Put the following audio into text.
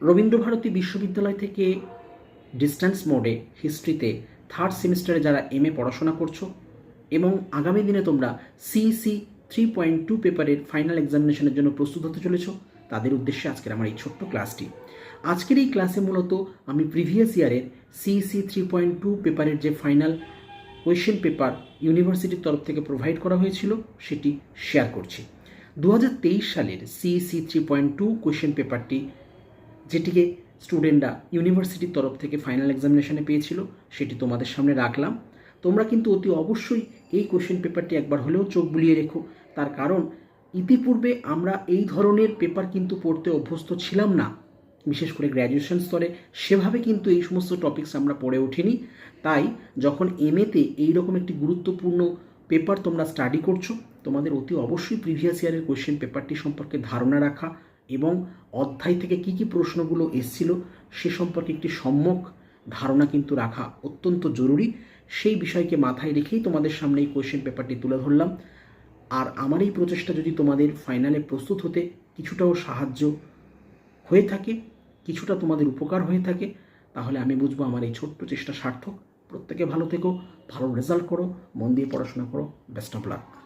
রবীন্দ্রভারতী বিশ্ববিদ্যালয় থেকে ডিস্ট্যান্স মোডে হিস্ট্রিতে থার্ড সেমিস্টারে যারা এমএ পড়াশোনা করছো এবং আগামী দিনে তোমরা সিইসি 3.2 পেপারের ফাইনাল এক্সামিনেশনের জন্য প্রস্তুত হতে চলেছ, তাদের উদ্দেশ্যে আজকের আমার এই ছোট্ট ক্লাসটি। আজকের এই ক্লাসে মূলত আমি প্রিভিয়াস ইয়ারের সিইসি 3.2 পেপারের যে ফাইনাল কোয়েশ্চেন পেপার ইউনিভার্সিটির তরফ থেকে প্রোভাইড করা হয়েছিল সেটি শেয়ার করছি। 2023 সালের সিইসি 3.2 কোয়েশ্চেন পেপারটি, যেটিকে স্টুডেন্টরা ইউনিভার্সিটির তরফ থেকে ফাইনাল এক্সামিনেশনে পেয়েছিল, সেটি তোমাদের সামনে রাখলাম। তোমরা কিন্তু অতি অবশ্যই এই কোয়েশ্চেন পেপারটি একবার হলেও চোখ বুলিয়ে রেখো, তার কারণ ইতিপূর্বে আমরা এই ধরনের পেপার কিন্তু পড়তে অভ্যস্ত ছিলাম না, বিশেষ করে গ্র্যাজুয়েশন স্তরে সেভাবে কিন্তু এই সমস্ত টপিকস আমরা পড়ে ওঠিনি। তাই যখন এমএতে এইরকম একটি গুরুত্বপূর্ণ পেপার তোমরা স্টাডি করছো, তোমাদের অতি অবশ্যই প্রিভিয়াস ইয়ারের কোয়েশ্চেন পেপারটি সম্পর্কে ধারণা রাখা এবং অধ্যায় থেকে কী কী প্রশ্নগুলো এসেছিল সে সম্পর্কে একটি সম্যক ধারণা কিন্তু রাখা অত্যন্ত জরুরি। সেই বিষয়কে মাথায় রেখেই তোমাদের সামনে এই কোয়েশ্চেন পেপারটি তুলে ধরলাম। আর আমার এই প্রচেষ্টা যদি তোমাদের ফাইনালে প্রস্তুত হতে কিছুটাও সাহায্য হয়ে থাকে, কিছুটা তোমাদের উপকার হয়ে থাকে, তাহলে আমি বুঝবো আমার এই ছোট্ট চেষ্টা সার্থক। প্রত্যেকে ভালো থেকো, ভালো রেজাল্ট করো, মন দিয়ে পড়াশোনা করো। Best of luck.